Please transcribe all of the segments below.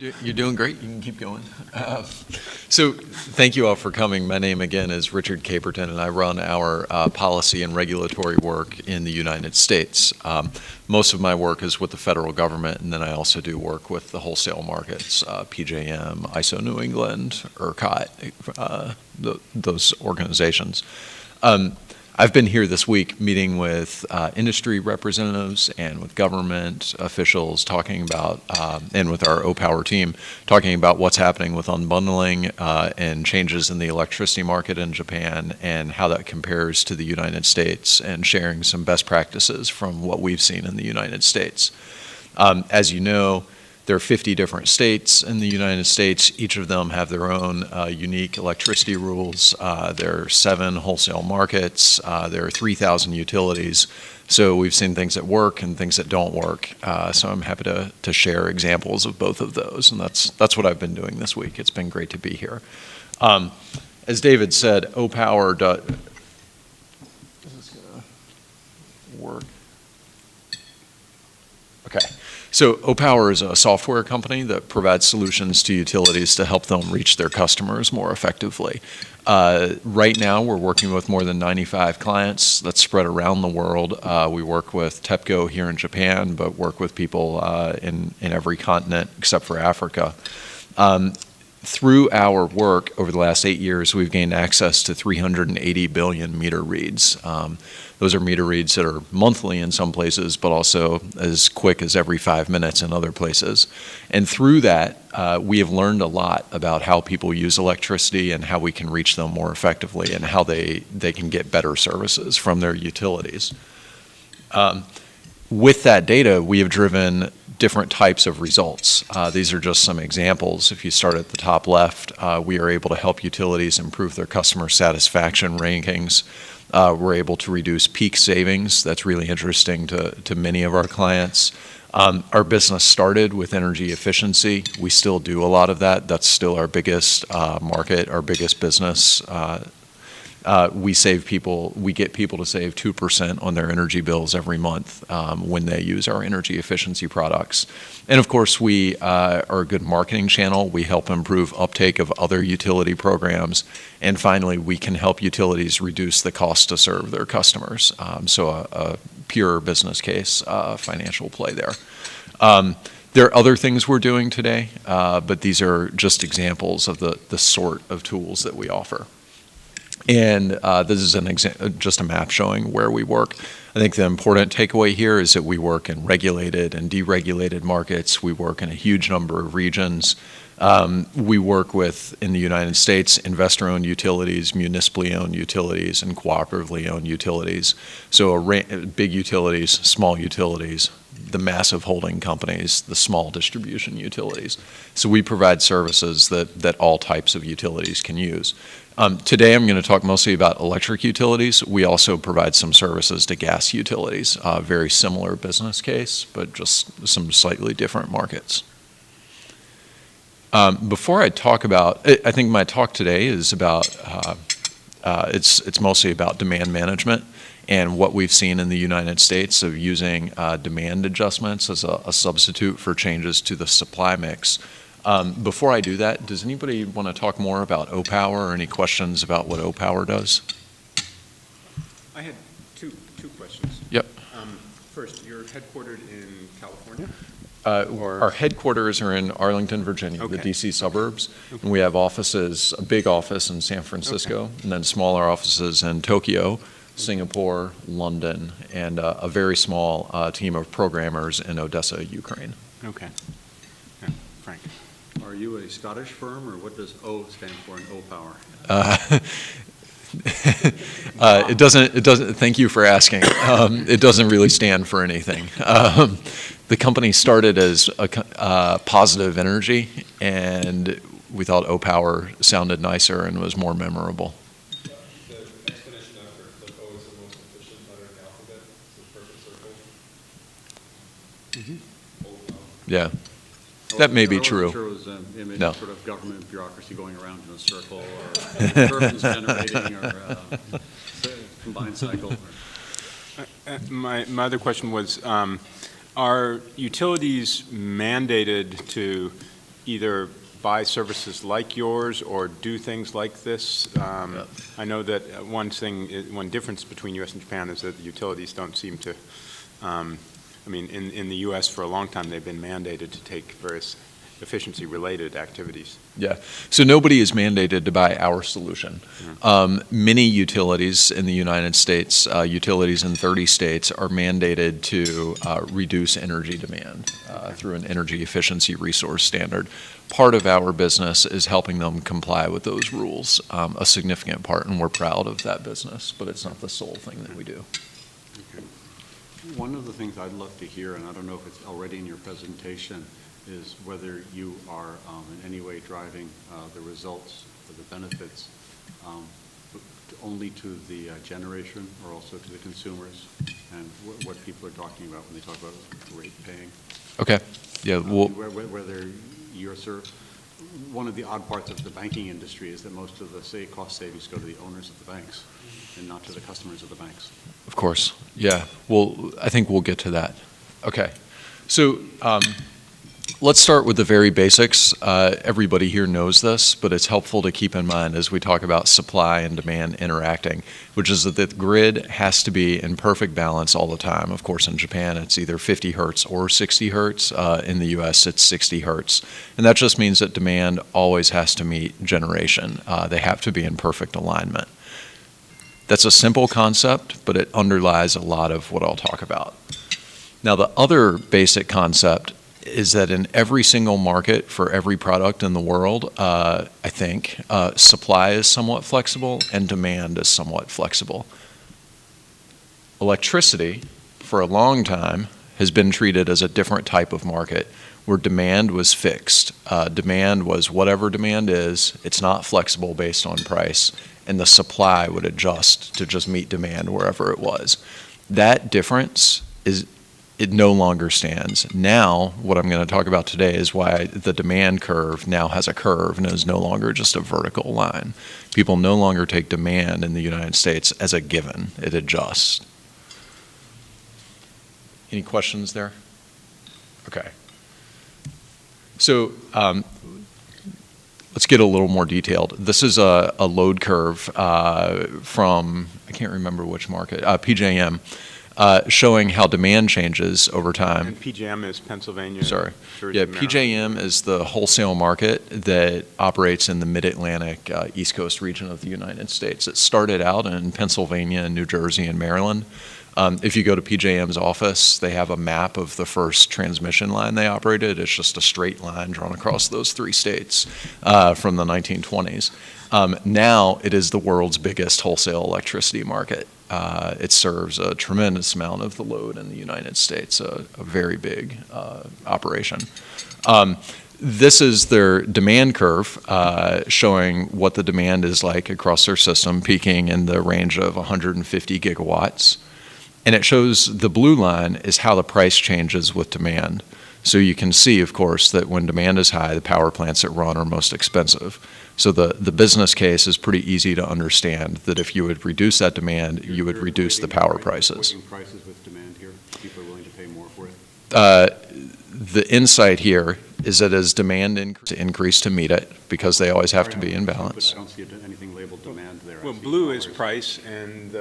You're doing great. You can keep going. So thank you all for coming. My name again is Richard Caperton, and I run our policy and regulatory work in the United States. Most of my work is with the federal government, and then I also do work with the wholesale markets, PJM, ISO New England, ERCOT, those organizations. I've been here this week meeting with industry representatives and with government officials talking about, and with our Opower team, talking about what's happening with unbundling and changes in the electricity market in Japan and how that compares to the United States, and sharing some best practices from what we've seen in the United States. As you know, there are 50 different states in the United States. Each of them have their own unique electricity rules. There are 7 wholesale markets. There are 3,000 utilities. So we've seen things that work and things that don't work. So I'm happy to share examples of both of those. And that's what I've been doing this week. It's been great to be here. As David said, Opower is this going to work? Okay. So Opower is a software company that provides solutions to utilities to help them reach their customers more effectively. Right now, we're working with more than 95 clients that's spread around the world. We work with TEPCO here in Japan, but work with people in every continent except for Africa. Through our work over the last 8 years, we've gained access to 380 billion meter reads. Those are meter reads that are monthly in some places, but also as quick as every 5 minutes in other places. And through that, we have learned a lot about how people use electricity and how we can reach them more effectively and how they can get better services from their utilities. With that data, we have driven different types of results. These are just some examples. If you start at the top left, we are able to help utilities improve their customer satisfaction rankings. We're able to reduce peak savings. That's really interesting to many of our clients. Our business started with energy efficiency. We still do a lot of that. That's still our biggest market, our biggest business. We get people to save 2% on their energy bills every month when they use our energy efficiency products. And of course, we are a good marketing channel. We help improve uptake of other utility programs. And finally, we can help utilities reduce the cost to serve their customers. So a pure business case, financial play there. There are other things we're doing today, but these are just examples of the sort of tools that we offer. And this is just a map showing where we work. I think the important takeaway here is that we work in regulated and deregulated markets. We work in a huge number of regions. We work with, in the United States, investor-owned utilities, municipally owned utilities, and cooperatively owned utilities. So big utilities, small utilities, the massive holding companies, the small distribution utilities. So we provide services that all types of utilities can use. Today I'm going to talk mostly about electric utilities. We also provide some services to gas utilities, very similar business case, but just some slightly different markets. Before I talk about, I think my talk today is about, it's mostly about demand management and what we've seen in the United States of using demand adjustments as a substitute for changes to the supply mix. Before I do that, does anybody want to talk more about Opower or any questions about what Opower does? I had two questions. Yep. First, you're headquartered in California? Our headquarters are in Arlington, Virginia, okay. the DC suburbs. Okay. And we have offices, a big office in San Francisco, okay. And then smaller offices in Tokyo, Singapore, London, and a very small team of programmers in Odessa, Ukraine. Okay. Yeah, Frank. Are you a Scottish firm, or what does O stand for in Opower? It doesn't, thank you for asking. It doesn't really stand for anything. The company started as a positive energy, and we thought Opower sounded nicer and was more memorable. The explanation after click O is the most efficient letter in the alphabet. It's a perfect circle. Mm-hmm. Yeah. That may be true. I'm sure it was an image No. of sort of government bureaucracy going around in a circle, or turbines generating, or combined cycle. My other question was, are utilities mandated to either buy services like yours or do things like this? I know that one difference between U.S. and Japan is that the utilities don't seem to, in the U.S. for a long time, they've been mandated to take various efficiency-related activities. Yeah, so nobody is mandated to buy our solution. Many utilities in the United States, utilities in 30 states, are mandated to reduce energy demand through an energy efficiency resource standard. Part of our business is helping them comply with those rules, a significant part, and we're proud of that business, but it's not the sole thing that we do. Okay. One of the things I'd love to hear, and I don't know if it's already in your presentation, is whether you are in any way driving the results or the benefits only to the generation or also to the consumers, and what people are talking about when they talk about rate paying. Okay. Yeah. Well, Whether you're one of the odd parts of the banking industry is that most of the cost savings go to the owners of the banks and not to the customers of the banks. of course. Yeah. Well, I think we'll get to that. Okay. So let's start with the very basics. Everybody here knows this, but it's helpful to keep in mind as we talk about supply and demand interacting, which is that the grid has to be in perfect balance all the time. Of course, in Japan, it's either 50 hertz or 60 hertz. In the US, it's 60 hertz. And that just means that demand always has to meet generation. They have to be in perfect alignment. That's a simple concept, but it underlies a lot of what I'll talk about. Now, the other basic concept is that in every single market for every product in the world, I think, supply is somewhat flexible and demand is somewhat flexible. Electricity, for a long time, has been treated as a different type of market where demand was fixed. Demand was whatever demand is, it's not flexible based on price, and the supply would adjust to just meet demand wherever it was. That difference it no longer stands. Now, what I'm going to talk about today is why the demand curve now has a curve and is no longer just a vertical line. People no longer take demand in the United States as a given. It adjusts. Any questions there? Okay. So let's get a little more detailed. This is a load curve from, I can't remember which market, PJM. Showing how demand changes over time. And PJM is Pennsylvania. Sorry. Jersey, Yeah, Maryland. PJM is the wholesale market that operates in the Mid-Atlantic East Coast region of the United States. It started out in Pennsylvania and New Jersey and Maryland. If you go to PJM's office, they have a map of the first transmission line they operated. It's just a straight line drawn across those three states from the 1920s. Now it is the world's biggest wholesale electricity market. It serves a tremendous amount of the load in the United States, a very big operation. This is their demand curve showing what the demand is like across their system, peaking in the range of 150 gigawatts. And it shows the blue line is how the price changes with demand. So you can see, of course, that when demand is high, the power plants that run are most expensive. So the business case is pretty easy to understand that if you would reduce that demand, you would reduce the power prices. Prices with demand here, people are willing to pay more for it. The insight here is that as demand increase to meet it, because they always have to be in balance. I don't see anything labeled demand there. Well, blue is price and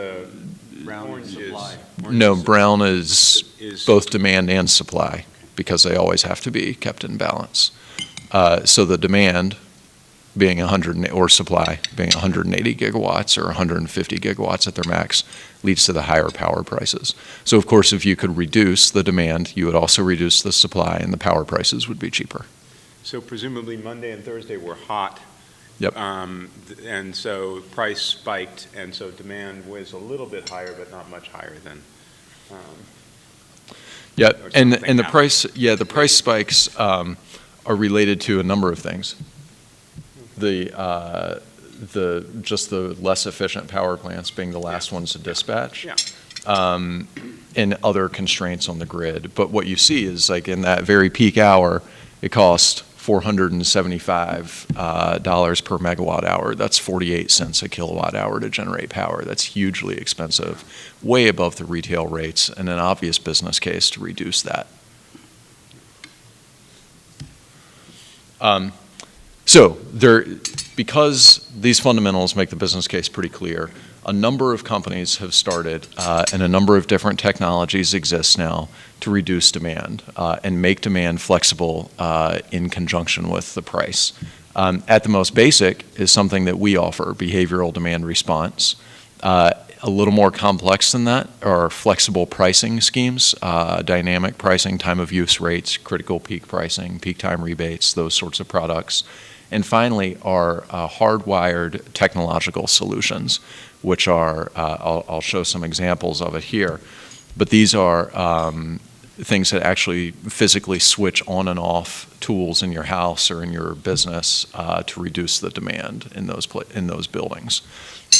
Brown orange is is supply. No, brown is both demand and supply, because they always have to be kept in balance. So the demand being 100, or supply being 180 gigawatts or 150 gigawatts at their max, leads to the higher power prices. So of course, if you could reduce the demand, you would also reduce the supply, and the power prices would be cheaper. So presumably Monday and Thursday were hot. Yep. And so price spiked, and so demand was a little bit higher, but not much higher than. Yeah, or and something the now. the price spikes are related to a number of things. Just the less efficient power plants being the last ones to dispatch. Yeah. And other constraints on the grid. But what you see is, like, in that very peak hour, it cost $475 per megawatt hour. That's 48 cents a kilowatt hour to generate power. That's hugely expensive, way above the retail rates, and an obvious business case to reduce that. So because these fundamentals make the business case pretty clear, a number of companies have started and a number of different technologies exist now to reduce demand and make demand flexible in conjunction with the price. At the most basic is something that we offer, behavioral demand response. A little more complex than that are flexible pricing schemes, dynamic pricing, time of use rates, critical peak pricing, peak time rebates, those sorts of products. And finally are hardwired technological solutions, which are, I'll show some examples of it here, but these are things that actually physically switch on and off tools in your house or in your business to reduce the demand in those buildings.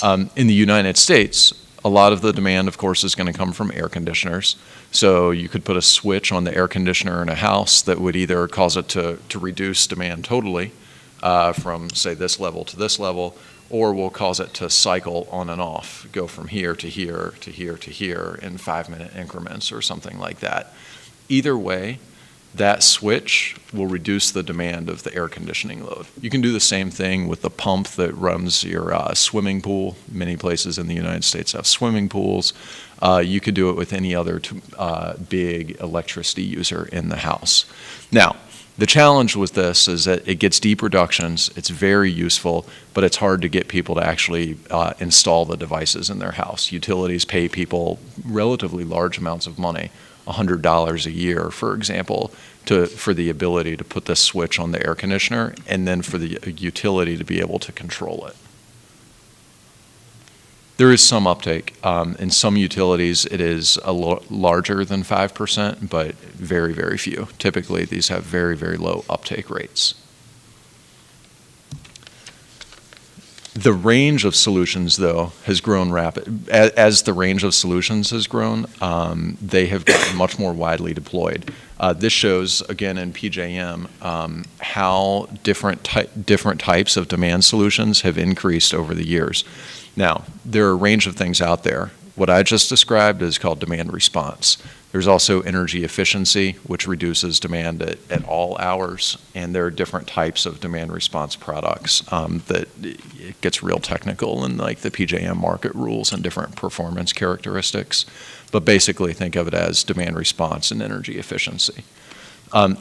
In the United States, a lot of the demand, of course, is going to come from air conditioners. So you could put a switch on the air conditioner in a house that would either cause it to reduce demand totally from, say, this level to this level, or will cause it to cycle on and off, go from here to here to here to here in 5-minute increments or something like that. Either way, that switch will reduce the demand of the air conditioning load. You can do the same thing with the pump that runs your swimming pool. Many places in the United States have swimming pools. You could do it with any other big electricity user in the house. Now, the challenge with this is that it gets deep reductions, it's very useful, but it's hard to get people to actually install the devices in their house. Utilities pay people relatively large amounts of money, $100 a year, for example, for the ability to put this switch on the air conditioner and then for the utility to be able to control it. There is some uptake. In some utilities, it is larger than 5%, but very, very few. Typically, these have very, very low uptake rates. The range of solutions, though, has grown rapid. As the range of solutions has grown, they have gotten much more widely deployed. This shows, again, in PJM, how different types of demand solutions have increased over the years. Now, there are a range of things out there. What I just described is called demand response. There's also energy efficiency, which reduces demand at all hours, and there are different types of demand response products that it gets real technical in like the PJM market rules and different performance characteristics. But basically, think of it as demand response and energy efficiency.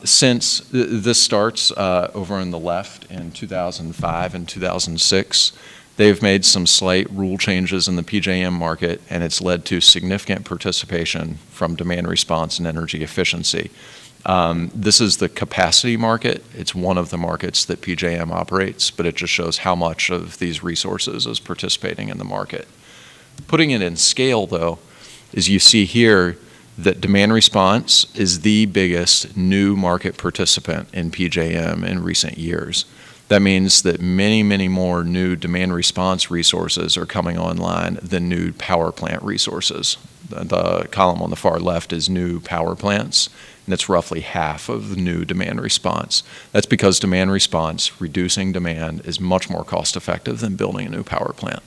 Since this starts over on the left in 2005 and 2006, they've made some slight rule changes in the PJM market, and it's led to significant participation from demand response and energy efficiency. This is the capacity market. It's one of the markets that PJM operates, but it just shows how much of these resources is participating in the market. Putting it in scale, though, is you see here that demand response is the biggest new market participant in PJM in recent years. That means that many, many more new demand response resources are coming online than new power plant resources. The column on the far left is new power plants, and it's roughly half of the new demand response. That's because demand response, reducing demand, is much more cost effective than building a new power plant.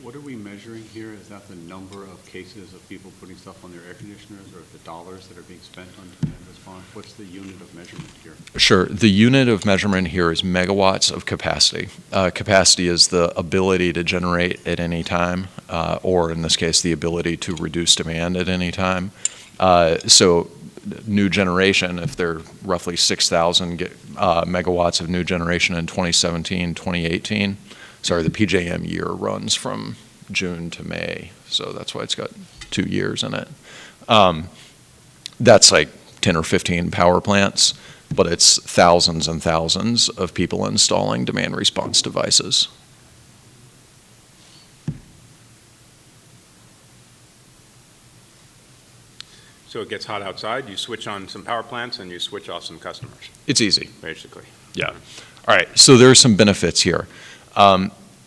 What are we measuring here? Is that the number of cases of people putting stuff on their air conditioners, or the dollars that are being spent on demand response? What's the unit of measurement here? Sure. The unit of measurement here is megawatts of capacity. Capacity is the ability to generate at any time, or in this case, the ability to reduce demand at any time. So new generation, if there are roughly 6,000 megawatts of new generation in 2017, 2018, sorry, the PJM year runs from June to May, so that's why it's got 2 years in it. That's like 10 or 15 power plants, but it's thousands and thousands of people installing demand response devices. So it gets hot outside, you switch on some power plants, and you switch off some customers, It's easy. basically. Yeah. All right, so there are some benefits here.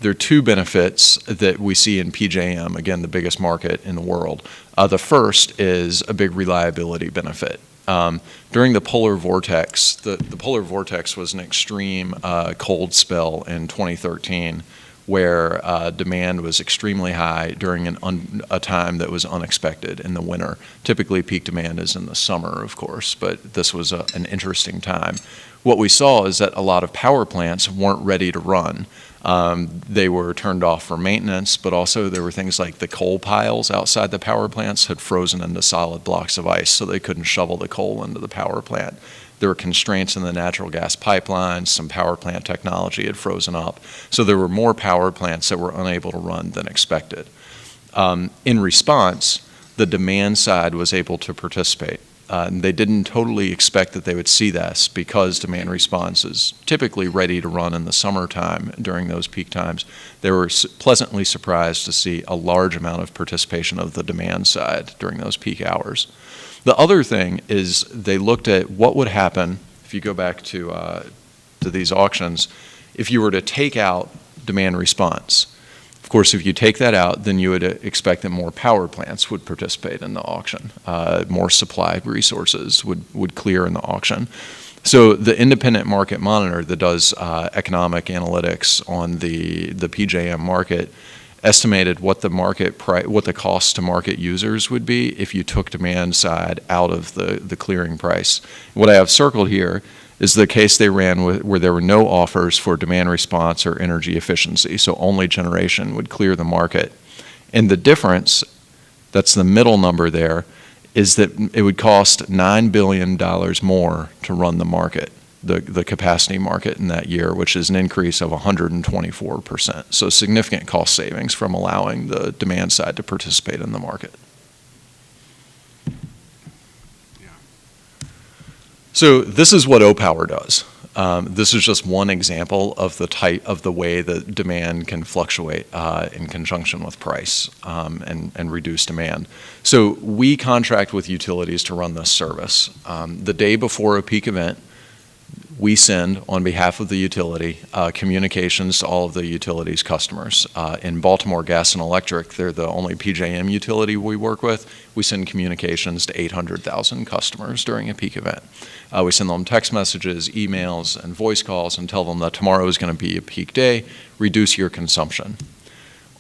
There are two benefits that we see in PJM, again, the biggest market in the world. The first is a big reliability benefit. During the polar vortex, the polar vortex was an extreme cold spell in 2013 where demand was extremely high during a time that was unexpected in the winter. Typically, peak demand is in the summer, of course, but this was an interesting time. What we saw is that a lot of power plants weren't ready to run. They were turned off for maintenance, but also there were things like the coal piles outside the power plants had frozen into solid blocks of ice, so they couldn't shovel the coal into the power plant. There were constraints in the natural gas pipelines. Some power plant technology had frozen up. So there were more power plants that were unable to run than expected. In response, the demand side was able to participate. They didn't totally expect that they would see this because demand response is typically ready to run in the summertime during those peak times. They were pleasantly surprised to see a large amount of participation of the demand side during those peak hours. The other thing is they looked at what would happen, if you go back to these auctions, if you were to take out demand response. Of course, if you take that out, then you would expect that more power plants would participate in the auction. More supply resources would clear in the auction. So the independent market monitor that does economic analytics on the PJM market estimated what the cost to market users would be if you took demand side out of the clearing price. What I have circled here is the case they ran where there were no offers for demand response or energy efficiency, so only generation would clear the market. And the difference, that's the middle number there, is that it would cost $9 billion more to run the market, the capacity market in that year, which is an increase of 124%. So significant cost savings from allowing the demand side to participate in the market. So this is what Opower does. This is just one example of the way that demand can fluctuate in conjunction with price and reduce demand. So we contract with utilities to run this service. The day before a peak event, we send, on behalf of the utility, communications to all of the utilities' customers. In Baltimore Gas and Electric, they're the only PJM utility we work with. We send communications to 800,000 customers during a peak event. We send them text messages, emails, and voice calls and tell them that tomorrow is going to be a peak day, reduce your consumption.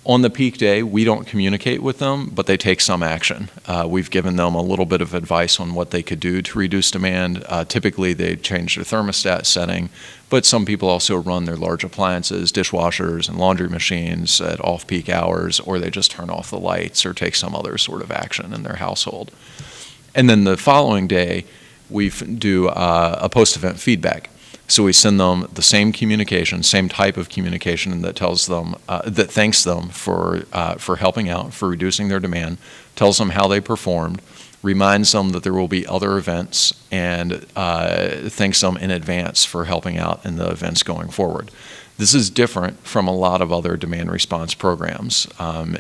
On the peak day, we don't communicate with them, but they take some action. We've given them a little bit of advice on what they could do to reduce demand. Typically, they change their thermostat setting, but some people also run their large appliances, dishwashers and laundry machines at off-peak hours, or they just turn off the lights or take some other sort of action in their household. And then the following day, we do a post-event feedback. So we send them the same communication, same type of communication that tells them, that thanks them for helping out, for reducing their demand, tells them how they performed, reminds them that there will be other events, and thanks them in advance for helping out in the events going forward. This is different from a lot of other demand response programs.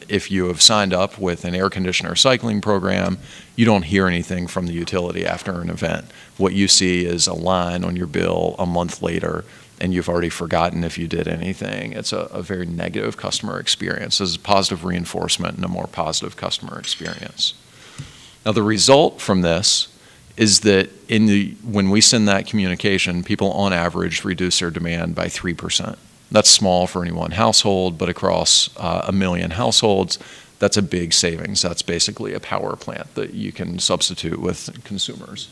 If you have signed up with an air conditioner cycling program, you don't hear anything from the utility after an event. What you see is a line on your bill a month later, and you've already forgotten if you did anything. It's a very negative customer experience. This is positive reinforcement and a more positive customer experience. Now, the result from this is that when we send that communication, people on average reduce their demand by 3%. That's small for any one household, but across 1 million households, that's a big savings. That's basically a power plant that you can substitute with consumers.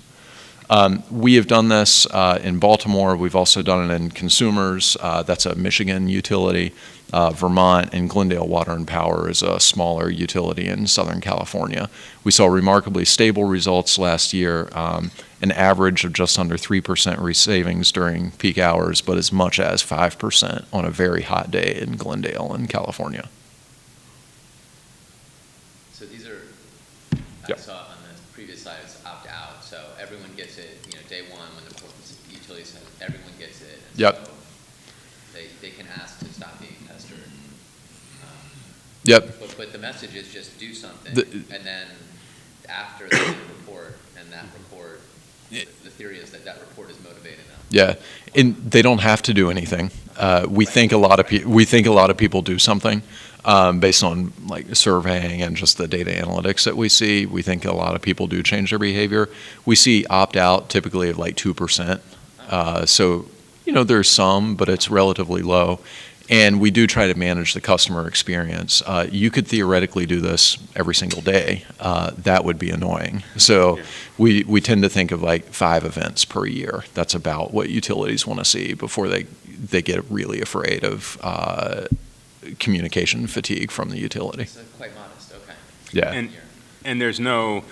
We have done this in Baltimore. We've also done it in consumers. That's a Michigan utility. Vermont and Glendale Water and Power is a smaller utility in Southern California. We saw remarkably stable results last year, an average of just under 3% savings during peak hours, but as much as 5% on a very hot day in Glendale in California. So these are, Yep. I saw on the previous slide, it's opt-out, so everyone gets it, day one when the utility says everyone gets it. And Yep. So they can ask to stop being pestered. Yep. But the message is just do something, and then after the report and that report, the theory is that report is motivating them. Yeah, and they don't have to do anything. We think a lot of people do something based on like surveying and just the data analytics that we see. We think a lot of people do change their behavior. We see opt-out typically of like 2%. So there's some, but it's relatively low. And we do try to manage the customer experience. You could theoretically do this every single day. That would be annoying. So we tend to think of like 5 events per year. That's about what utilities want to see before they get really afraid of communication fatigue from the utility. It's quite modest, okay. Yeah. And there's no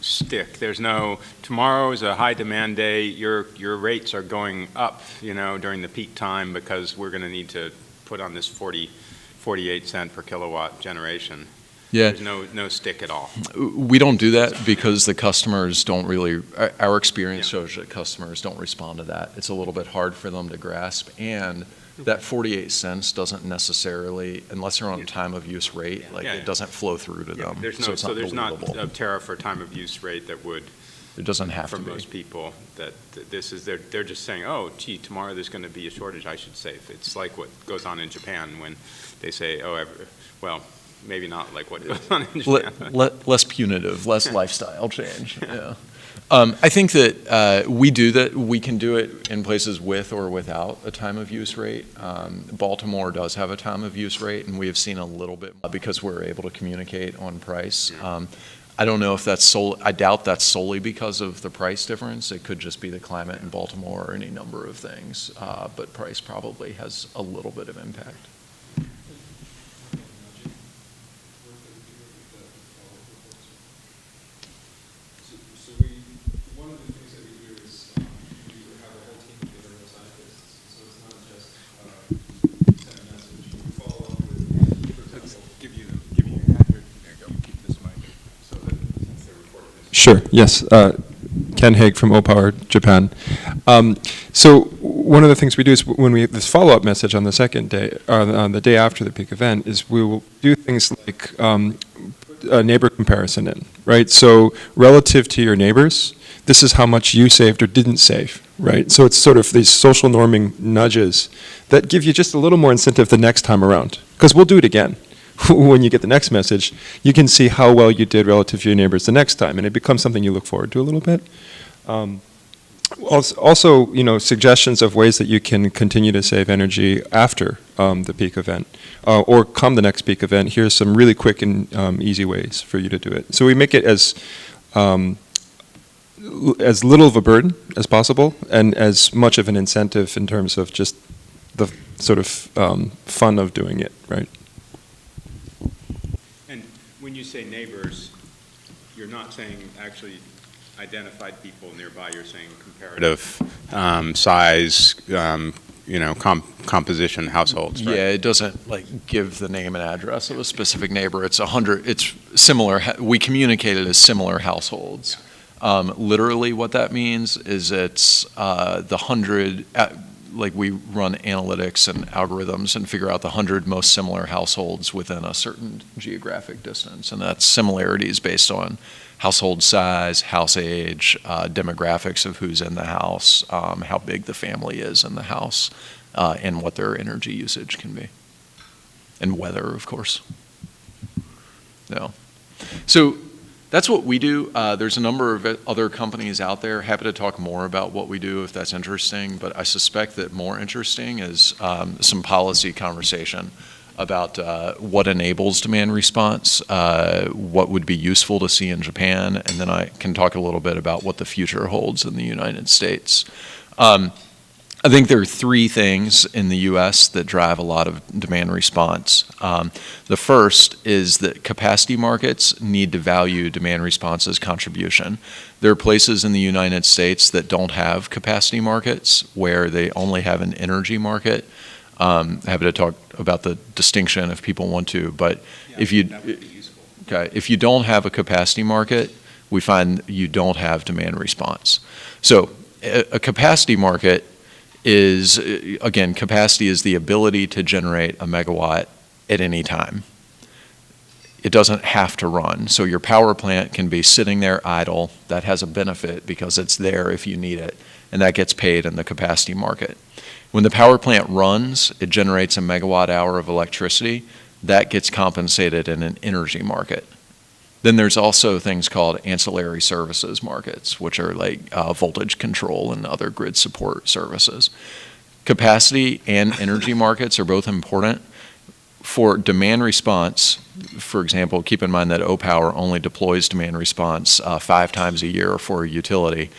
stick. There's no, tomorrow is a high demand day, your rates are going up, during the peak time because we're going to need to put on this 48 cent per kilowatt generation. Yeah. There's no stick at all. We don't do that because the customers don't really, our experience shows that customers don't respond to that. It's a little bit hard for them to grasp, and that 48 cents doesn't necessarily, unless you're on time of use rate, it doesn't flow through to them. There's so it's not there's not believable. a tariff or time of use rate that would, It doesn't have for to be. most people, that this is, they're just saying, oh, gee, tomorrow there's going to be a shortage, I should save. It's like what goes on in Japan when they say, well, maybe not like what goes on in Japan. Less punitive, less lifestyle change. Yeah. I think that we do that. We can do it in places with or without a time of use rate. Baltimore does have a time of use rate, and we have seen a little bit because we're able to communicate on price. I don't know if that's I doubt that's solely because of the price difference. It could just be the climate in Baltimore or any number of things, but price probably has a little bit of impact. One of the things that we do is we have a whole team of behavioral scientists, so it's not just send a message. We follow up with, for example, Give you your hat here. There you go. Keep this mic. so that since they're recording this. Sure, yes. Ken Haig from Opower, Japan. So one of the things we do is when we have this follow-up message on the second day, on the day after the peak event, is we will do things like a neighbor comparison in, right? So relative to your neighbors, this is how much you saved or didn't save, right? So it's sort of these social norming nudges that give you just a little more incentive the next time around, because we'll do it again. When you get the next message, you can see how well you did relative to your neighbors the next time, and it becomes something you look forward to a little bit. Also, suggestions of ways that you can continue to save energy after the peak event, or come the next peak event. Here's some really quick and easy ways for you to do it. So we make it as little of a burden as possible, and as much of an incentive in terms of just the sort of fun of doing it, right? And when you say neighbors, you're not saying actually identified people nearby, you're saying comparative size, composition households, right? Yeah, it doesn't give the name and address of a specific neighbor. It's similar. We communicate it as similar households. Literally what that means is it's the 100, we run analytics and algorithms and figure out the 100 most similar households within a certain geographic distance. And that's similarities based on household size, house age, demographics of who's in the house, how big the family is in the house, and what their energy usage can be. And weather, of course. No. So that's what we do. There's a number of other companies out there. Happy to talk more about what we do if that's interesting, but I suspect that more interesting is some policy conversation about what enables demand response, what would be useful to see in Japan, and then I can talk a little bit about what the future holds in the United States. I think there are 3 things in the U.S. that drive a lot of demand response. The first is that capacity markets need to value demand response's contribution. There are places in the United States that don't have capacity markets, where they only have an energy market. Happy to talk about the distinction if people want to, but if you don't have a capacity market, we find you don't have demand response. So a capacity market is, again, capacity is the ability to generate a megawatt at any time. It doesn't have to run. So your power plant can be sitting there idle. That has a benefit because it's there if you need it, and that gets paid in the capacity market. When the power plant runs, it generates a megawatt hour of electricity. That gets compensated in an energy market. Then there's also things called ancillary services markets, which are like voltage control and other grid support services. Capacity and energy markets are both important. For demand response, for example, keep in mind that Opower only deploys demand response 5 times a year for a utility.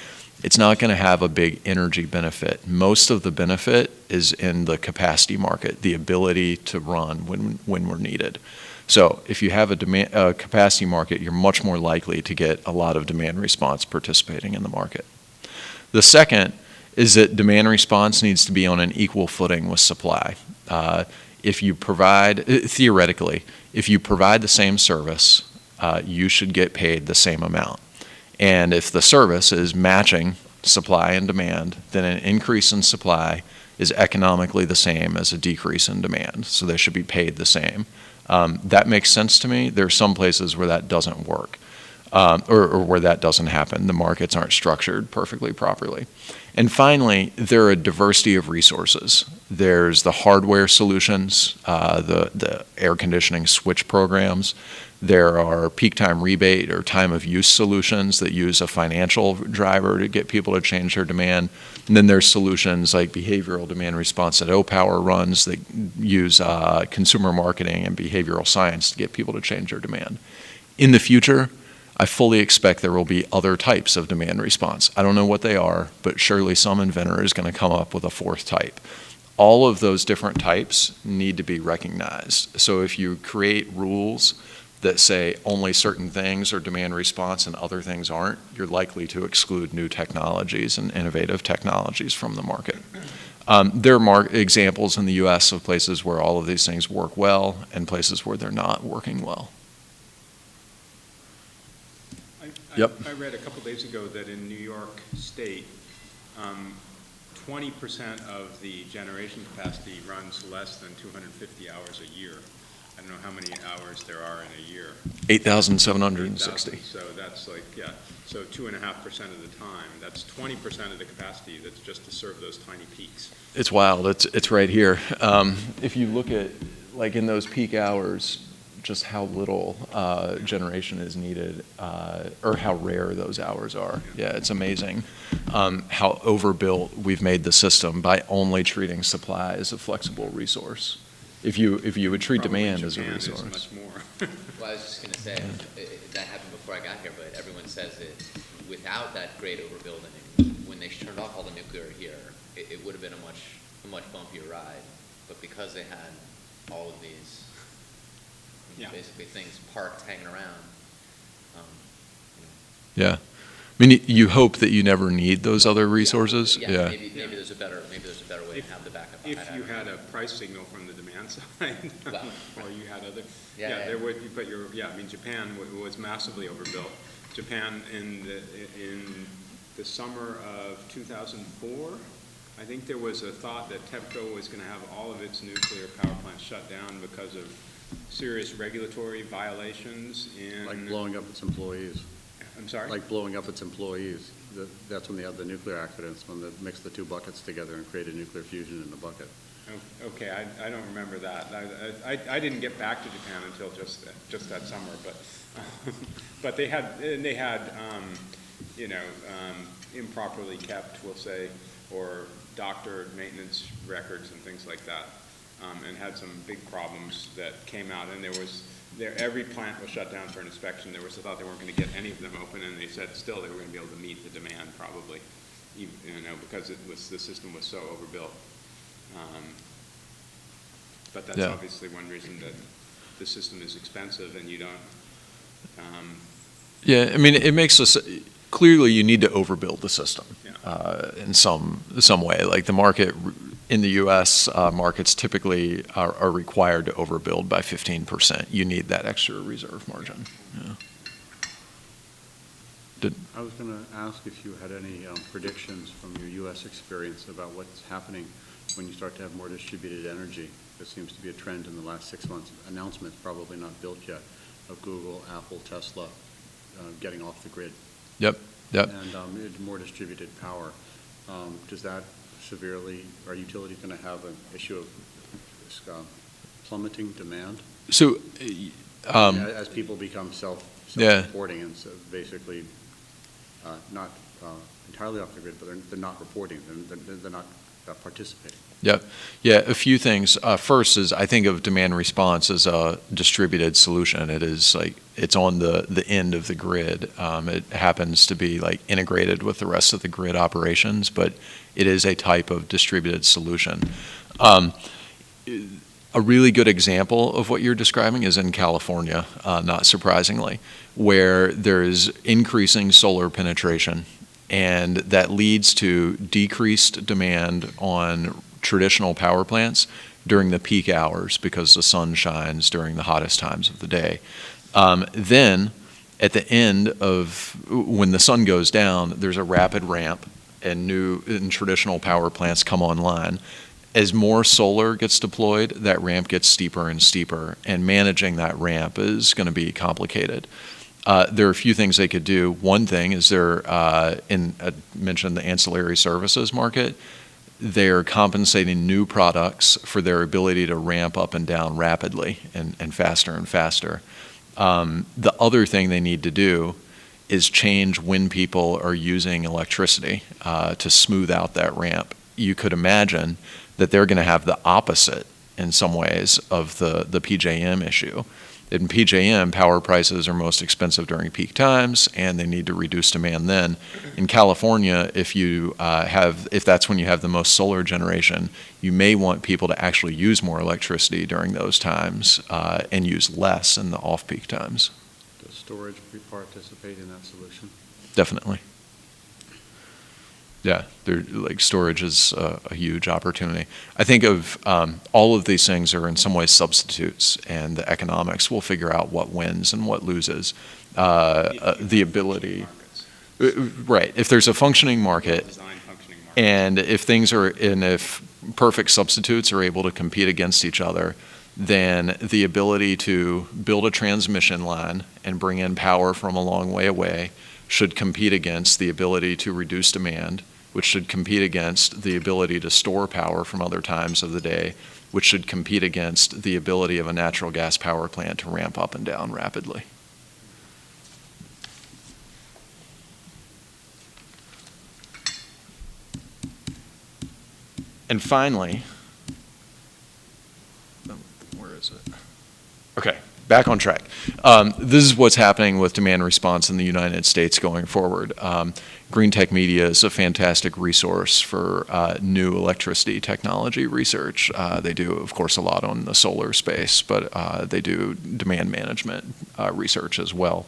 It's not going to have a big energy benefit. Most of the benefit is in the capacity market, the ability to run when we're needed. So if you have a capacity market, you're much more likely to get a lot of demand response participating in the market. The second is that demand response needs to be on an equal footing with supply. If you provide, theoretically, if you provide the same service, you should get paid the same amount. And if the service is matching supply and demand, then an increase in supply is economically the same as a decrease in demand. So they should be paid the same. That makes sense to me. There are some places where that doesn't work, or where that doesn't happen. The markets aren't structured perfectly properly. And finally, there are a diversity of resources. There's the hardware solutions, the air conditioning switch programs. There are peak time rebate or time of use solutions that use a financial driver to get people to change their demand. And then there's solutions like behavioral demand response that Opower runs that use consumer marketing and behavioral science to get people to change their demand. In the future, I fully expect there will be other types of demand response. I don't know what they are, but surely some inventor is going to come up with a 4th type. All of those different types need to be recognized. So if you create rules that say only certain things are demand response and other things aren't, you're likely to exclude new technologies and innovative technologies from the market. There are examples in the U.S. of places where all of these things work well and places where they're not working well. Yep. I read a couple days ago that in New York State, 20% of the generation capacity runs less than 250 hours a year. I don't know how many hours there are in a year. 8,760. 8,000, so that's like, yeah, so 2.5% of the time. That's 20% of the capacity that's just to serve those tiny peaks. It's wild. It's right here. If you look at, like in those peak hours, just how little generation is needed, or how rare those hours are. Yeah, it's amazing how overbuilt we've made the system by only treating supply as a flexible resource. If you would treat Probably demand as a Japan resource. is much more. Well, I was just going to say, that happened before I got here, but everyone says that without that great overbuilding, when they turned off all the nuclear here, it would have been a much bumpier ride. But because they had all of these basically things parked, hanging around. Yeah. I mean, you hope that you never need those other resources. Yeah. Maybe there's a better way to have the backup. If you had a price signal from the demand side, or you had other, there would. But I mean, Japan was massively overbuilt. Japan in the summer of 2004, I think there was a thought that TEPCO was going to have all of its nuclear power plants shut down because of serious regulatory violations in... Like blowing up its employees. I'm sorry? Like blowing up its employees. That's when they had the nuclear accidents, when they mixed the 2 buckets together and created nuclear fusion in the bucket. Okay, I don't remember that. I didn't get back to Japan until just that summer, but they had improperly kept, we'll say, or doctored maintenance records and things like that, and had some big problems that came out. And every plant was shut down for an inspection. There was a thought they weren't going to get any of them open, and they said still they were going to be able to meet the demand probably, because the system was so overbuilt. But that's obviously one reason that the system is expensive, and you don't. I mean, it makes us clearly you need to overbuild the system in some way. Like the market in the U.S. Markets typically are required to overbuild by 15%. You need that extra reserve margin. Yeah. I was going to ask if you had any predictions from your U.S. experience about what's happening when you start to have more distributed energy. There seems to be a trend in the last 6 months, announcements probably not built yet, of Google, Apple, Tesla getting off the grid. Yep. And more distributed power. Does that severely, are utilities going to have an issue of plummeting demand? So, as people become self-reporting and so basically not entirely off the grid, but they're not reporting. They're not participating? Yep. Yeah, a few things. First is I think of demand response as a distributed solution. It is like it's on the end of the grid. It happens to be like integrated with the rest of the grid operations, but it is a type of distributed solution. A really good example of what you're describing is in California, not surprisingly, where there's increasing solar penetration, and that leads to decreased demand on traditional power plants during the peak hours because the sun shines during the hottest times of the day. Then, at the end of when the sun goes down, there's a rapid ramp and traditional power plants come online. As more solar gets deployed, that ramp gets steeper and steeper, and managing that ramp is going to be complicated. There are a few things they could do. One thing is I mentioned the ancillary services market. They're compensating new products for their ability to ramp up and down rapidly and faster and faster. The other thing they need to do is change when people are using electricity to smooth out that ramp. You could imagine that they're going to have the opposite in some ways of the PJM issue. In PJM, power prices are most expensive during peak times, and they need to reduce demand then. In California, if that's when you have the most solar generation, you may want people to actually use more electricity during those times and use less in the off-peak times. Does storage participate in that solution? Definitely. Yeah, storage is a huge opportunity. I think of all of these things are in some ways substitutes, and the economics will figure out what wins and what loses. The ability, right? If there's a functioning market, and if perfect substitutes are able to compete against each other, then the ability to build a transmission line and bring in power from a long way away should compete against the ability to reduce demand, which should compete against the ability to store power from other times of the day, which should compete against the ability of a natural gas power plant to ramp up and down rapidly. And finally, where is it? Okay. Back on track. This is what's happening with demand response in the United States going forward. Green Tech Media is a fantastic resource for new electricity technology research. They do, of course, a lot on the solar space, but they do demand management research as well.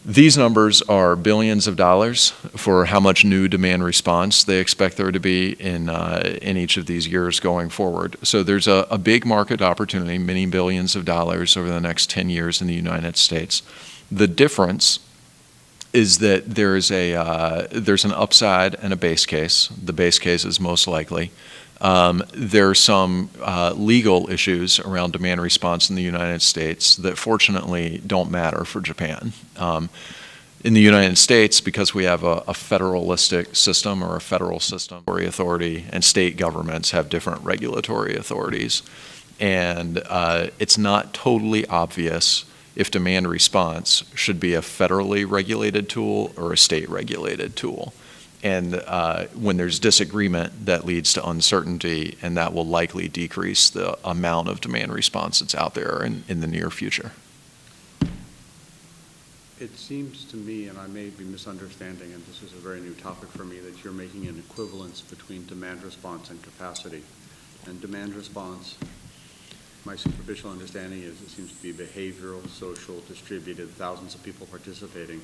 These numbers are billions of dollars for how much new demand response they expect there to be in each of these years going forward. So there's a big market opportunity, many billions of dollars over the next 10 years in the United States. The difference is that there's an upside and a base case. The base case is most likely. There are some legal issues around demand response in the United States that fortunately don't matter for Japan. In the United States, because we have a federalistic system or a federal system, authority, and state governments have different regulatory authorities. And it's not totally obvious if demand response should be a federally regulated tool or a state regulated tool. And when there's disagreement, that leads to uncertainty, and that will likely decrease the amount of demand response that's out there in the near future. It seems to me, and I may be misunderstanding, and this is a very new topic for me, that you're making an equivalence between demand response and capacity. And demand response, my superficial understanding is it seems to be behavioral, social, distributed, thousands of people participating.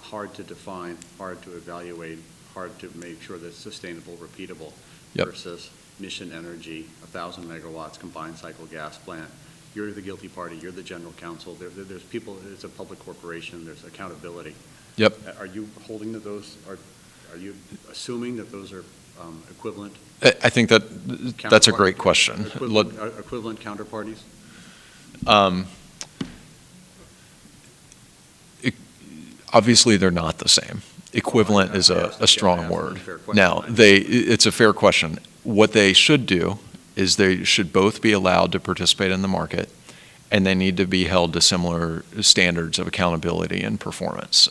Hard to define, hard to evaluate, hard to make sure that it's sustainable, repeatable, versus mission energy, 1,000 megawatts combined cycle gas plant. You're the guilty party, you're the general counsel, there's people, it's a public corporation, there's accountability. Yep. Are you holding to those, are you assuming that those are equivalent? I think that's a great question. Equivalent counterparties? Obviously, they're not the same. Equivalent is a strong word. Now, it's a fair question. What they should do is they should both be allowed to participate in the market, and they need to be held to similar standards of accountability and performance.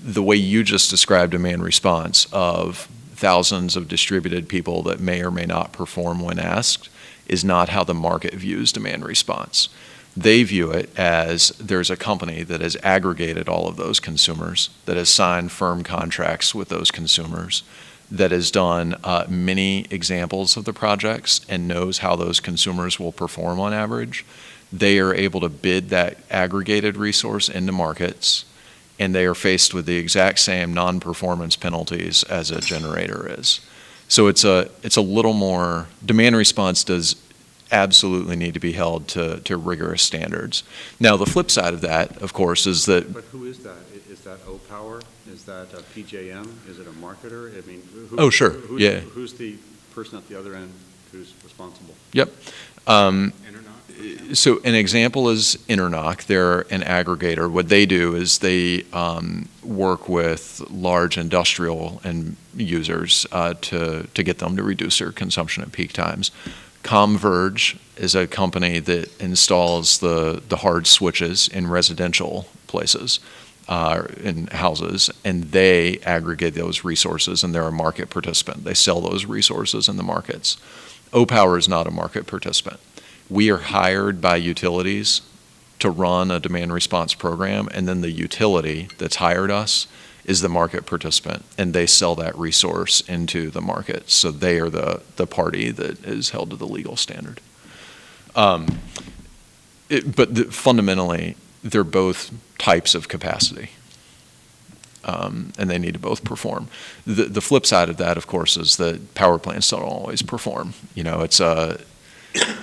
the way you just described demand response of thousands of distributed people that may or may not perform when asked is not how the market views demand response. They view it as there's a company that has aggregated all of those consumers, that has signed firm contracts with those consumers, that has done many examples of the projects and knows how those consumers will perform on average. They are able to bid that aggregated resource into markets, and they are faced with the exact same non-performance penalties as a generator is. So it's a little more, demand response does absolutely need to be held to rigorous standards. Now, the flip side of that, of course, is that. But who is that? Is that Opower? Is that PJM? Is it a marketer? I mean, Oh, sure. Yeah. Who's the person at the other end who's responsible? Yep. Internoc? So an example is Internoc. They're an aggregator. What they do is they work with large industrial and users to get them to reduce their consumption at peak times. Converge is a company that installs the hard switches in residential places, in houses, and they aggregate those resources, and they're a market participant. They sell those resources in the markets. Opower is not a market participant. We are hired by utilities to run a demand response program, and then the utility that's hired us is the market participant, and they sell that resource into the market. So they are the party that is held to the legal standard. Fundamentally, they're both types of capacity, and they need to both perform. The flip side of that, of course, is that power plants don't always perform. You know, it's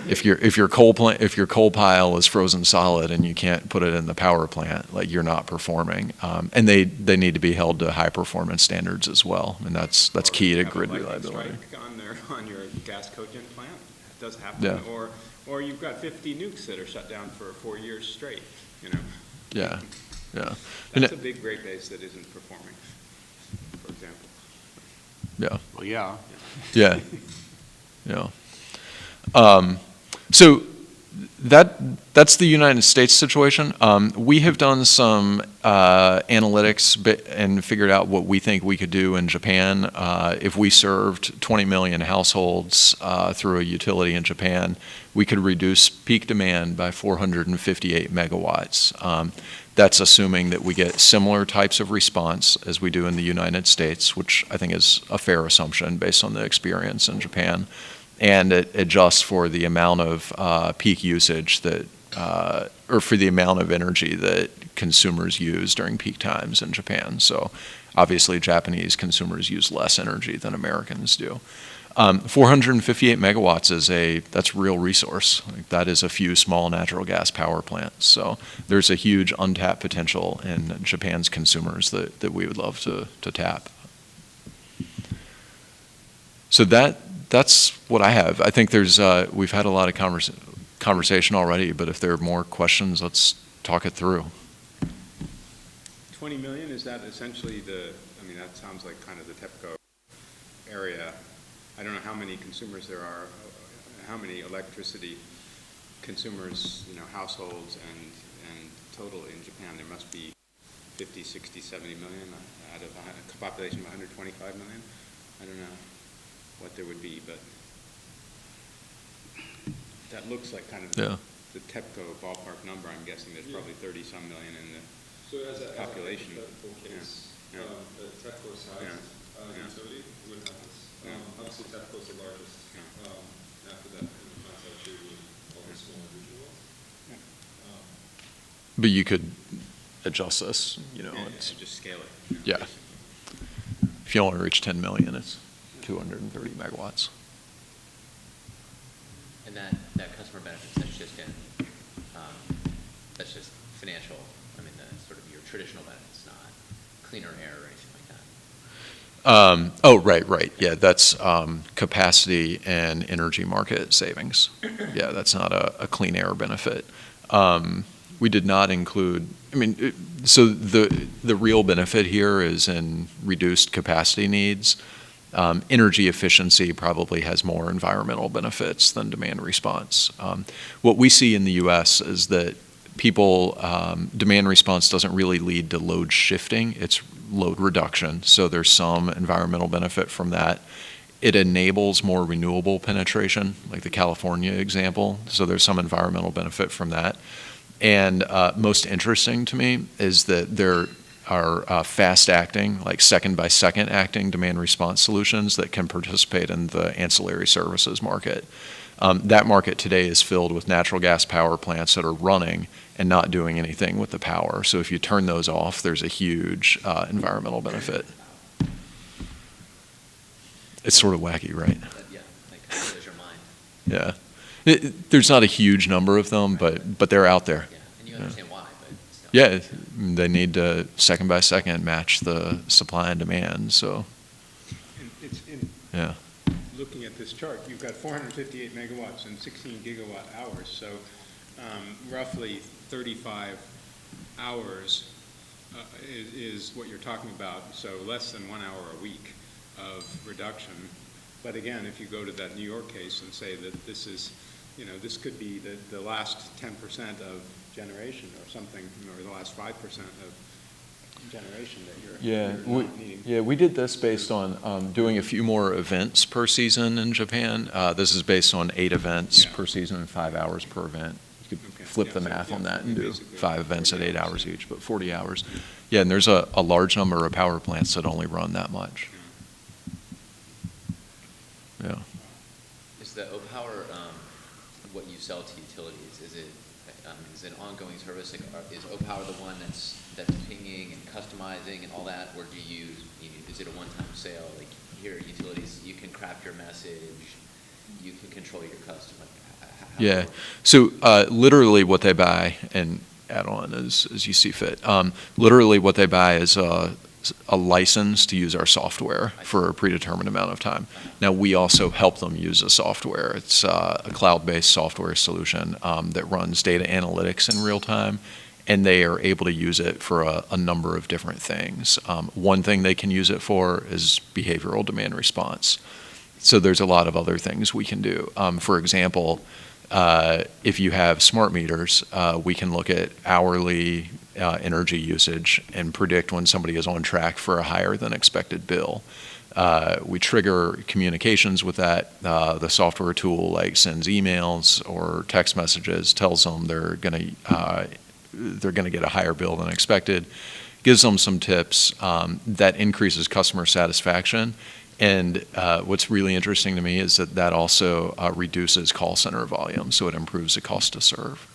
if your coal pile is frozen solid and you can't put it in the power plant, like, you're not performing. And they need to be held to high performance standards as well, and that's key to grid reliability. Strike on your gas cogen plant, it does happen. Yeah. Or you've got 50 nukes that are shut down for 4 years straight, you know. Yeah, yeah. That's a big rate base that isn't performing, for example. Yeah. Well, yeah. Yeah. Yeah. So that's the United States situation. We have done some analytics and figured out what we think we could do in Japan. If we served 20 million households through a utility in Japan, we could reduce peak demand by 458 megawatts. That's assuming that we get similar types of response as we do in the United States, which I think is a fair assumption based on the experience in Japan. And it adjusts for the amount of peak usage that, or for the amount of energy that consumers use during peak times in Japan. So obviously Japanese consumers use less energy than Americans do. 458 megawatts that's real resource. Like, that is a few small natural gas power plants. So there's a huge untapped potential in Japan's consumers that we would love to tap. So that's what I have. I think we've had a lot of conversation already, but if there are more questions, let's talk it through. 20 million, is that essentially that sounds like kind of the TEPCO area. I don't know how many consumers there are, how many electricity consumers, households and total in Japan. There must be 50, 60, 70 million out of a population of 125 million. I don't know what there would be, but that looks like kind of the TEPCO ballpark number. I'm guessing there's probably 30-some million in the population. As a hypothetical case, the TEPCO-sized utility would have this. Obviously, TEPCO is the largest. After that, plants actually would all the small individual ones. But you could adjust this, Just scale it. Yeah. If you want to reach 10 million, it's 230 megawatts. And that customer benefits, that's just financial. I mean, the sort of your traditional benefits, not cleaner air or anything like that. Right. Yeah, that's capacity and energy market savings. Yeah, that's not a clean air benefit. We did not include, so the real benefit here is in reduced capacity needs. Energy efficiency probably has more environmental benefits than demand response. What we see in the U.S. is that demand response doesn't really lead to load shifting, it's load reduction. So there's some environmental benefit from that. It enables more renewable penetration, like the California example. So there's some environmental benefit from that. And most interesting to me is that there are fast-acting, like second-by-second acting demand response solutions that can participate in the ancillary services market. That market today is filled with natural gas power plants that are running and not doing anything with the power. So if you turn those off, there's a huge environmental benefit. It's sort of wacky, right? Yeah, like, there's your mind. Yeah. There's not a huge number of them, but they're out there. Yeah, and you understand why, but still. Yeah, they need to second by second match the supply and demand, so, And it's in, yeah. looking at this chart, you've got 458 megawatts and 16 gigawatt hours, so roughly 35 hours is what you're talking about, so less than 1 hour a week of reduction. But again, if you go to that New York case and say that this is, this could be the last 10% of generation or something, or the last 5% of generation that you're not needing. We did this based on doing a few more events per season in Japan. This is based on 8 events per season and 5 hours per event. You could flip the math on that and do 5 events at 8 hours each, but 40 hours. Yeah, and there's a large number of power plants that only run that much. Yeah. Is the Opower, what you sell to utilities, is it an ongoing service? Like, is Opower the one that's pinging and customizing and all that, or is it a one-time sale? Like, here, utilities, you can craft your message, you can control your customer. Yeah. So literally what they buy, and add on as you see fit, literally what they buy is a license to use our software for a predetermined amount of time. Now, we also help them use the software. It's a cloud-based software solution that runs data analytics in real time, and they are able to use it for a number of different things. One thing they can use it for is behavioral demand response. So there's a lot of other things we can do. For example, if you have smart meters, we can look at hourly energy usage and predict when somebody is on track for a higher than expected bill. We trigger communications with that. The software tool sends emails or text messages, tells them they're going to get a higher bill than expected, gives them some tips that increases customer satisfaction. And what's really interesting to me is that also reduces call center volume, so it improves the cost to serve.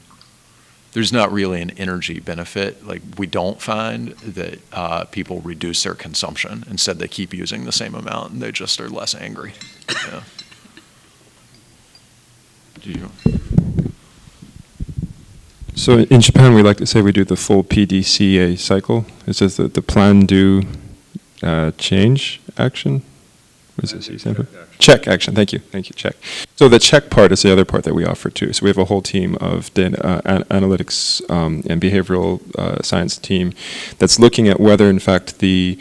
There's not really an energy benefit. We don't find that people reduce their consumption. Instead, they keep using the same amount, and they just are less angry. Yeah. So in Japan, we like to say we do the full Pdca cycle. It says that the plan, do, change, action. What is this example? Check action. Thank you. Check. So the check part is the other part that we offer too. So we have a whole team of data analytics and behavioral science team that's looking at whether, in fact, the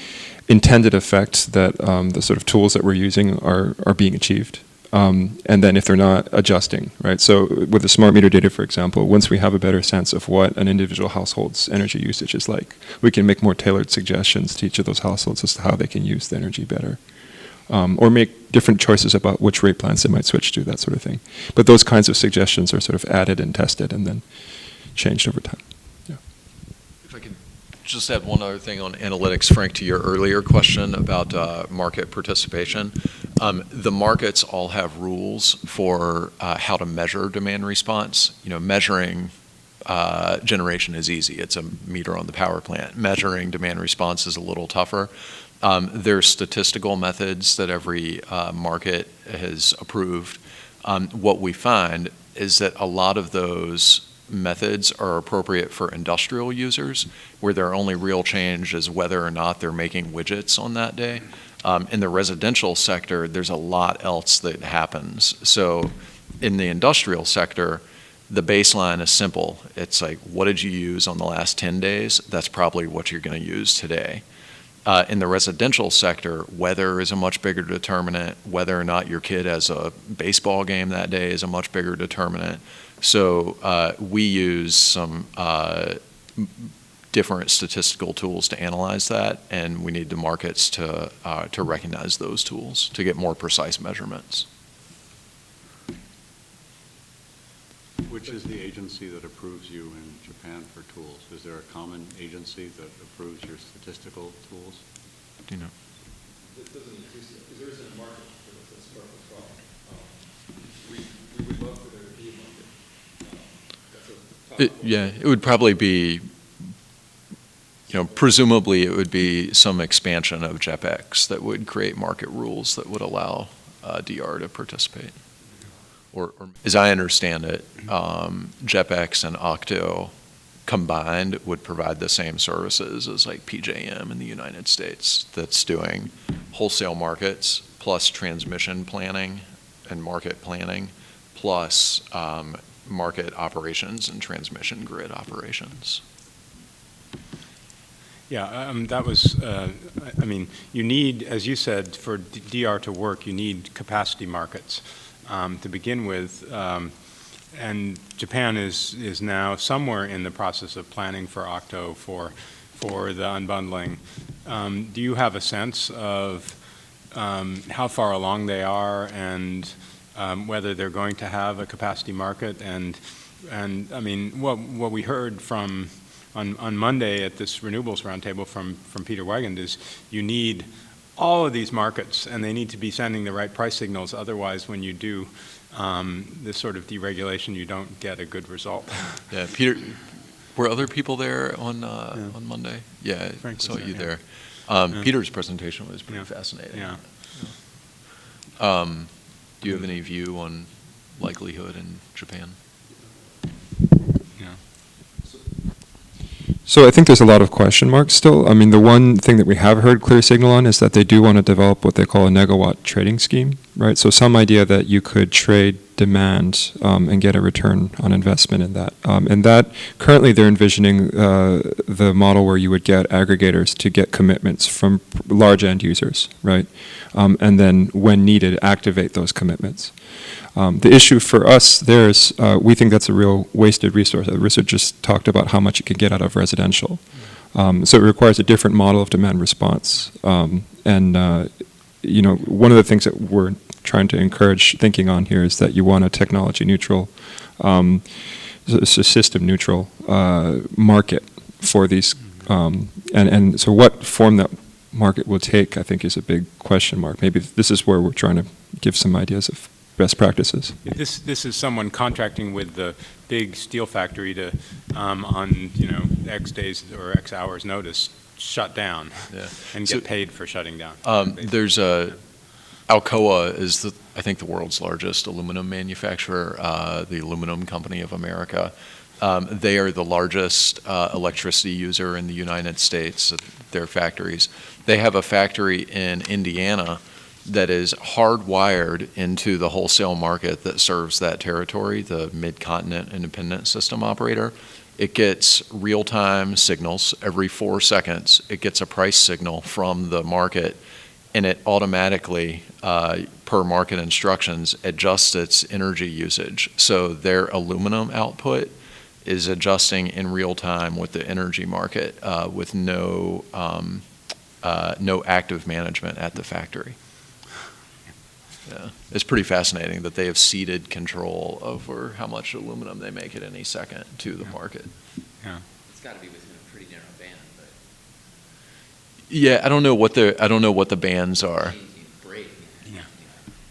intended effects that the sort of tools that we're using are being achieved. And then if they're not, adjusting, right? So with the smart meter data, for example, once we have a better sense of what an individual household's energy usage is like, we can make more tailored suggestions to each of those households as to how they can use the energy better. Or make different choices about which rate plans they might switch to, that sort of thing. But those kinds of suggestions are sort of added and tested and then changed over time. Yeah. If I could just add one other thing on analytics, Frank, to your earlier question about market participation. The markets all have rules for how to measure demand response. Measuring generation is easy. It's a meter on the power plant. Measuring demand response is a little tougher. There's statistical methods that every market has approved. What we find is that a lot of those methods are appropriate for industrial users, where their only real change is whether or not they're making widgets on that day. In the residential sector, there's a lot else that happens. So in the industrial sector, the baseline is simple. It's like, what did you use on the last 10 days? That's probably what you're going to use today. In the residential sector, weather is a much bigger determinant. Whether or not your kid has a baseball game that day is a much bigger determinant. So we use some different statistical tools to analyze that, and we need the markets to recognize those tools to get more precise measurements. Which is the agency that approves you in Japan for tools? Is there a common agency that approves your statistical tools? Do you know? It doesn't exist, because there isn't a market for this, that's part of the problem. We would love for there to be a market. That's a top. Yeah, it would probably be, presumably it would be some expansion of JEPX that would create market rules that would allow DR to participate. Or as I understand it, JEPX and Octo combined would provide the same services as like PJM in the United States that's doing wholesale markets plus transmission planning and market planning plus market operations and transmission grid operations. Yeah, that was, you need, as you said, for DR to work, you need capacity markets to begin with. And Japan is now somewhere in the process of planning for Octo for the unbundling. Do you have a sense of how far along they are and whether they're going to have a capacity market? And I mean, what we heard from on Monday at this renewables roundtable from Peter Wigand is you need all of these markets, and they need to be sending the right price signals. Otherwise, when you do this sort of deregulation, you don't get a good result. Yeah, Peter, were other people there on Monday? Yeah, Frank I saw was you there, there. Peter's presentation was pretty Yeah. fascinating. Yeah. Do you have any view on likelihood in Japan? So I think there's a lot of question marks still. I mean, the one thing that we have heard clear signal on is that they do want to develop what they call a negawatt trading scheme, right? So some idea that you could trade demand and get a return on investment in that. And that currently they're envisioning the model where you would get aggregators to get commitments from large end users, right? And then when needed, activate those commitments. The issue for us there is we think that's a real wasted resource. Richard just talked about how much you can get out of residential. So it requires a different model of demand response. One of the things that we're trying to encourage thinking on here is that you want a technology neutral, system neutral market for these. And so what form that market will take, I think, is a big question mark. Maybe this is where we're trying to give some ideas of best practices. This is someone contracting with the big steel factory to, on X days or X hours notice, shut down and get paid for shutting down. There's Alcoa is I think the world's largest aluminum manufacturer, the Aluminum Company of America. They are the largest electricity user in the United States, their factories. They have a factory in Indiana that is hardwired into the wholesale market that serves that territory, the Mid-Continent Independent System Operator. It gets real-time signals every 4 seconds. It gets a price signal from the market, and it automatically, per market instructions, adjusts its energy usage. So their aluminum output is adjusting in real time with the energy market with no active management at the factory. Yeah, it's pretty fascinating that they have ceded control over how much aluminum they make at any second to the market. Yeah. It's got to be within a pretty narrow band, but. Yeah, I don't know what the bands are. Break.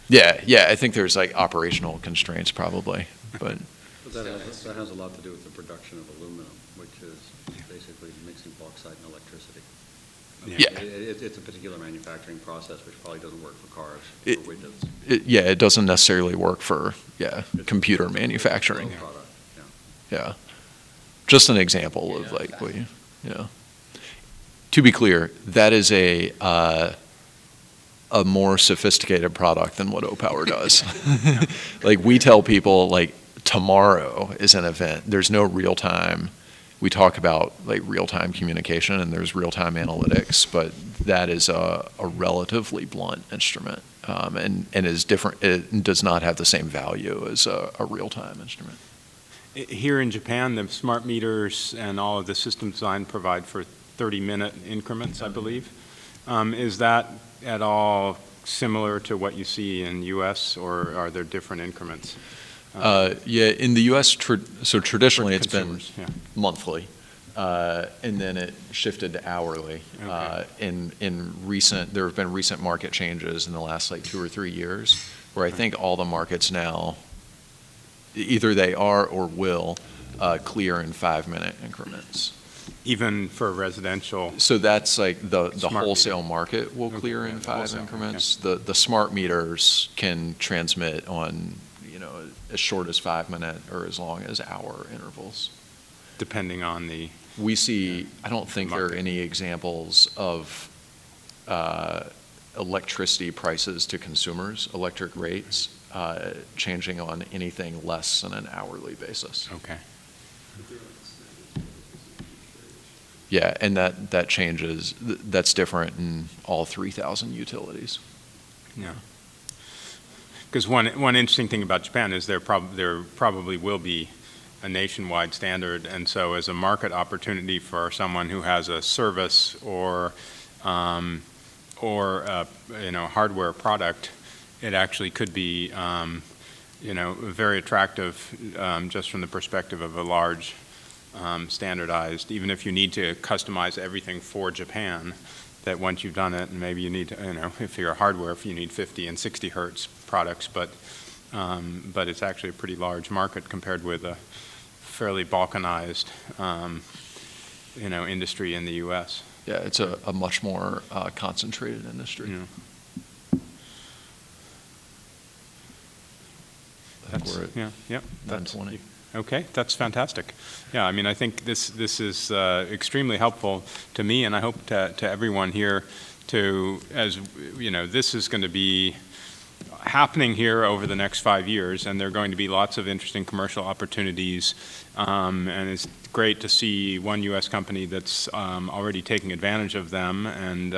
Yeah, I think there's like operational constraints probably, but. But that has a lot to do with the production of aluminum, which is basically mixing bauxite and electricity. Yeah. It's a particular manufacturing process which probably doesn't work for cars or windows. It doesn't necessarily work for computer manufacturing. It's a product, Yeah, just an example of like To be clear, that is a more sophisticated product than what Opower does. Like we tell people like tomorrow is an event. There's no real time. We talk about like real-time communication and there's real-time analytics, but that is a relatively blunt instrument and is different. It does not have the same value as a real-time instrument. Here in Japan, the smart meters and all of the system design provide for 30-minute increments, I believe. Is that at all similar to what you see in U.S., or are there different increments? Yeah, in the U.S., so traditionally it's been Consumers, yeah. monthly, and then it shifted to hourly. Okay. There have been recent market changes in the last like 2 or 3 years, where I think all the markets now, either they are or will clear in 5-minute increments. Even for residential? So that's like the Smart wholesale meter. market will clear Okay, in the 5 wholesale, increments. The smart meters can transmit on, as short as 5-minute or as long as hour intervals. Depending on the, We see, I don't think there are Market. any examples of electricity prices to consumers, electric rates, changing on anything less than an hourly basis. okay. Yeah, and that changes, that's different in all 3,000 utilities. Yeah. Because one interesting thing about Japan is there probably will be a nationwide standard, and so as a market opportunity for someone who has a service or a hardware product, it actually could be very attractive just from the perspective of a large standardized, even if you need to customize everything for Japan, that once you've done it, and maybe you need to, if you're a hardware, if you need 50 and 60 hertz products, but it's actually a pretty large market compared with a fairly balkanized, industry in the U.S. Yeah, it's a much more concentrated industry. Yeah. I think we're at Yep. 9:20. Okay, that's fantastic. Yeah, I mean, I think this is extremely helpful to me, and I hope to everyone here this is going to be happening here over the next 5 years, and there are going to be lots of interesting commercial opportunities, and it's great to see one U.S. company that's already taking advantage of them, and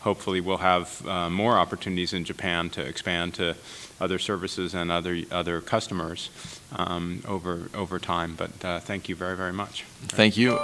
hopefully we'll have more opportunities in Japan to expand to other services and other customers over time. But thank you very, very much. Thank you.